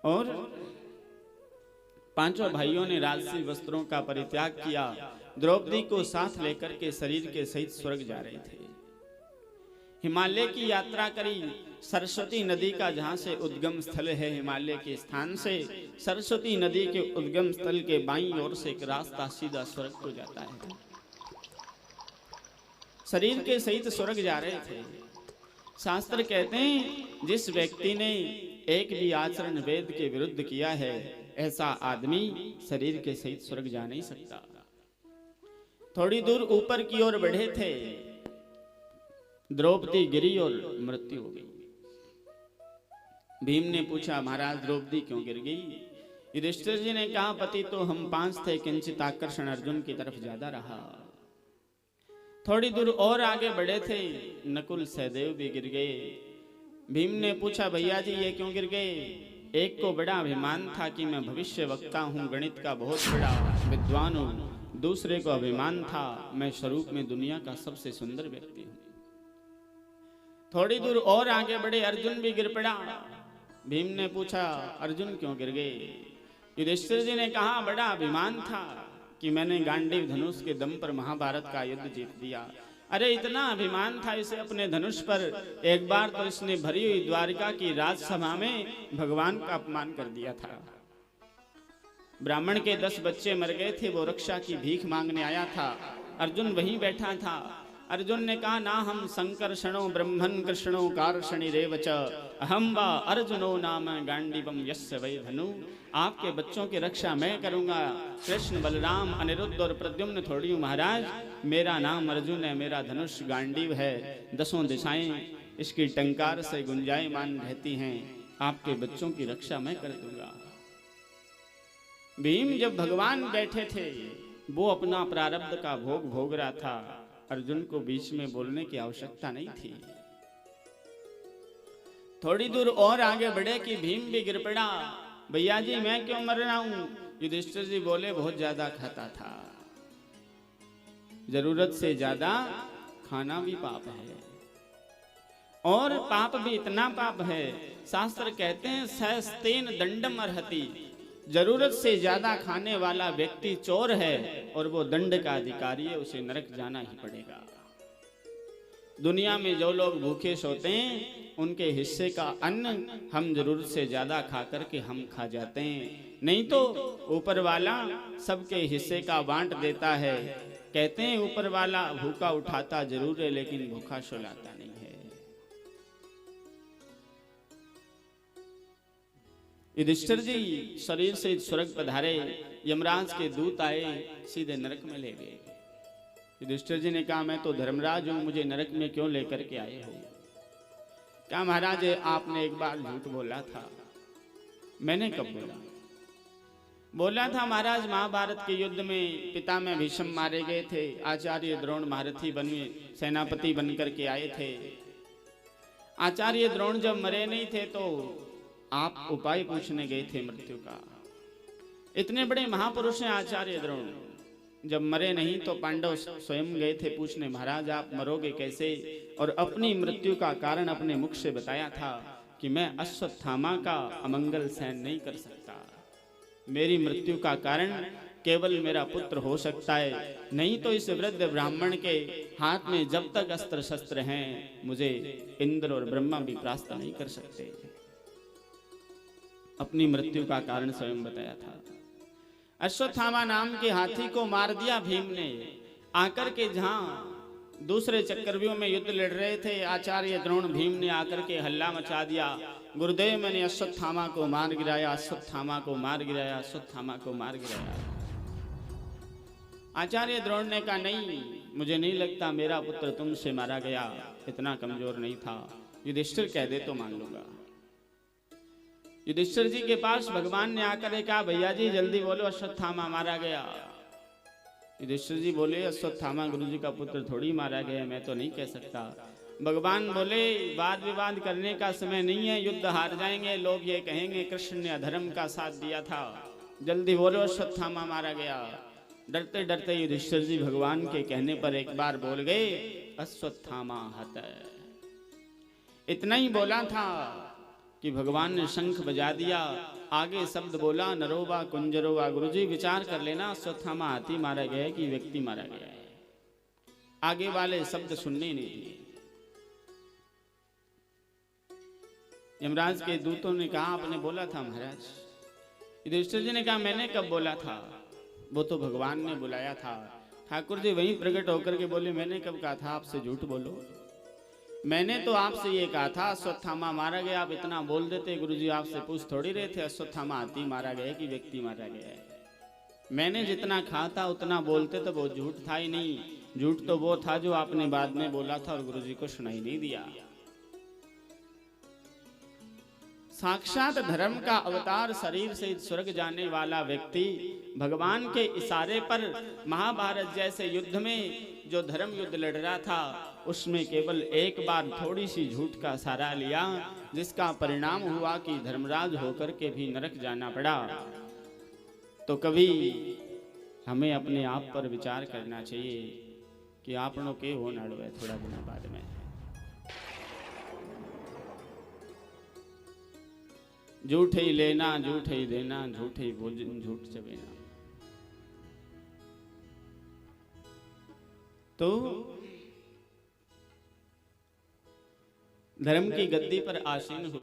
और पांचों भाइयों ने राजसी वस्त्रों का परित्याग किया। द्रौपदी को साथ लेकर के शरीर के सहित स्वर्ग जा रहे थे। हिमालय की यात्रा करी। सरस्वती नदी का जहां से उद्गम स्थल है, हिमालय के स्थान से सरस्वती नदी के उद्गम स्थल के बाईं ओर से एक रास्ता सीधा स्वर्ग को जाता है। शरीर के सहित स्वर्ग जा रहे थे। शास्त्र कहते हैं जिस व्यक्ति ने एक भी आचरण वेद के विरुद्ध किया है, ऐसा आदमी शरीर के सहित स्वर्ग जा नहीं सकता। थोड़ी दूर ऊपर की ओर बढ़े थे, द्रौपदी गिरी और मृत्यु हो गई। भीम ने पूछा, महाराज द्रौपदी क्यों गिर गई? युधिष्ठिर जी ने कहा, पति तो हम 5 थे, किंचित आकर्षण अर्जुन की तरफ ज्यादा रहा। थोड़ी दूर और आगे बढ़े थे, नकुल सहदेव भी गिर गए। भीम ने पूछा, भैया जी ये क्यों गिर गए? एक को बड़ा अभिमान था कि मैं भविष्य वक्ता हूँ, गणित का बहुत बड़ा विद्वान हूँ। दूसरे को अभिमान था मैं स्वरूप में दुनिया का सबसे सुंदर व्यक्ति हूँ। थोड़ी दूर और आगे बढ़े, अर्जुन भी गिर पड़ा। भीम ने पूछा, अर्जुन क्यों गिर गए? युधिष्ठिर जी ने कहा, बड़ा अभिमान था कि मैंने गांडीव धनुष के दम पर महाभारत का युद्ध जीत दिया। अरे इतना अभिमान था इसे अपने धनुष पर, एक बार तो इसने भरी हुई द्वारिका की राजसभा में भगवान का अपमान कर दिया था। ब्राह्मण के 10 बच्चे मर गए थे, वो रक्षा की भीख मांगने आया था। अर्जुन वहीं बैठा था। अर्जुन ने कहा, ना हम संकर्षणो ब्रह्मन् कृष्णो कार्षणि रेवच अहम वा अर्जुनो नाम गांडीवम यस्य वै धनु। आपके बच्चों की रक्षा मैं करूंगा। कृष्ण, बलराम, अनिरुद्ध और प्रद्युम्न थोड़ी हूं महाराज। मेरा नाम अर्जुन है, मेरा धनुष गांडीव है। 10 दिशाएं इसकी टंकार से गुंजायमान रहती हैं। आपके बच्चों की रक्षा मैं कर दूंगा। भीम जब भगवान बैठे थे, वो अपना प्रारब्ध का भोग भोग रहा था। अर्जुन को बीच में बोलने की आवश्यकता नहीं थी। थोड़ी दूर और आगे बढ़े कि भीम भी गिर पड़ा। भैया जी मैं क्यों मर रहा हूं? युधिष्ठिर जी बोले, बहुत ज्यादा खाता था, जरूरत से ज्यादा खाना भी पाप है, और पाप भी इतना पाप है, शास्त्र कहते हैं सहस्तेन दंडम अर्हति। जरूरत से ज्यादा खाने वाला व्यक्ति चोर है और वो दंड का अधिकारी है, उसे नरक जाना ही पड़ेगा। दुनिया में जो लोग भूखे सोते हैं, उनके हिस्से का अन्न हम जरूरत से ज्यादा खा करके हम खा जाते हैं। नहीं तो ऊपर वाला सबके हिस्से का बांट देता है। कहते हैं ऊपर वाला भूखा उठाता जरूर है, लेकिन भूखा सुलाता नहीं है। युधिष्ठिर जी शरीर से स्वर्ग पधारे, यमराज के दूत आए, सीधे नरक में ले गए। युधिष्ठिर जी ने कहा, मैं तो धर्मराज हूं, मुझे नरक में क्यों लेकर के आए हो? क्या महाराज आपने एक बार झूठ बोला था? मैंने कब बोला? बोला था महाराज, महाभारत के युद्ध में पिता में भीष्म मारे गए थे, आचार्य द्रोण महारथी बने सेनापति बनकर के आए थे। आचार्य द्रोण जब मरे नहीं थे तो आप उपाय पूछने गए थे मृत्यु का। इतने बड़े महापुरुष हैं आचार्य द्रोण, जब मरे नहीं तो पांडव स्वयं गए थे पूछने, महाराज आप मरोगे कैसे? और अपनी मृत्यु का कारण अपने मुख से बताया था कि मैं अश्वत्थामा का अमंगल सहन नहीं कर सकता। मेरी मृत्यु का कारण केवल मेरा पुत्र हो सकता है, नहीं तो इस वृद्ध ब्राह्मण के हाथ में जब तक अस्त्र शस्त्र हैं, मुझे इंद्र और ब्रह्मा भी परास्त नहीं कर सकते। अपनी मृत्यु का कारण स्वयं बताया था। अश्वत्थामा नाम के हाथी को मार दिया भीम ने। आकर के जहां दूसरे चक्रव्यूह में युद्ध लड़ रहे थे आचार्य द्रोण, भीम ने आकर के हल्ला मचा दिया, गुरुदेव मैंने अश्वत्थामा को मार गिराया, अश्वत्थामा को मार गिराया, अश्वत्थामा को मार गिराया। आचार्य द्रोण ने कहा, नहीं मुझे नहीं लगता मेरा पुत्र तुमसे मारा गया, इतना कमजोर नहीं था। युधिष्ठिर कह दे तो मान लूंगा। युधिष्ठिर जी के पास भगवान ने आकर कहा, भैया जी जल्दी बोलो अश्वत्थामा मारा गया। युधिष्ठिर जी बोले, अश्वत्थामा गुरुजी का पुत्र थोड़ी मारा गया, मैं तो नहीं कह सकता। भगवान बोले, वाद विवाद करने का समय नहीं है, युद्ध हार जाएंगे, लोग ये कहेंगे कृष्ण ने अधर्म का साथ दिया था। जल्दी बोलो अश्वत्थामा मारा गया। डरते डरते युधिष्ठिर जी भगवान के कहने पर एक बार बोल गए, अश्वत्थामा हत। इतना ही बोला था कि भगवान ने शंख बजा दिया। आगे शब्द बोला नरोबा कुंजरोबा। गुरुजी विचार कर लेना, अश्वत्थामा हाथी मारा गया है कि व्यक्ति मारा गया है। आगे वाले शब्द सुनने नहीं दिए। यमराज के दूतों ने कहा आपने बोला था महाराज। युधिष्ठिर जी ने कहा मैंने कब बोला था, वो तो भगवान ने बुलाया था। ठाकुर जी वहीं प्रकट होकर के बोले मैंने कब कहा था आपसे झूठ बोलो। मैंने तो आपसे ये कहा था अश्वत्थामा मारा गया, आप इतना बोल देते। गुरुजी आपसे पूछ थोड़ी रहे थे अश्वत्थामा हाथी मारा गया कि व्यक्ति मारा गया है। मैंने जितना कहा था उतना बोलते तो वो झूठ था ही नहीं। झूठ तो वो था जो आपने बाद में बोला था और गुरुजी को सुनाई नहीं दिया। साक्षात धर्म का अवतार, शरीर से स्वर्ग जाने वाला व्यक्ति भगवान के इशारे पर महाभारत जैसे युद्ध में जो धर्म युद्ध लड़ रहा था उसमें केवल एक बार थोड़ी सी झूठ का सहारा लिया, जिसका परिणाम हुआ कि धर्मराज होकर के भी नरक जाना पड़ा। तो कभी हमें अपने आप पर विचार करना चाहिए कि आपनों के हो नड़वे थोड़ा दिन बाद में। झूठ ही लेना, झूठ ही देना, झूठ ही भोजन, झूठ चबेना। तो धर्म की गद्दी पर आसीन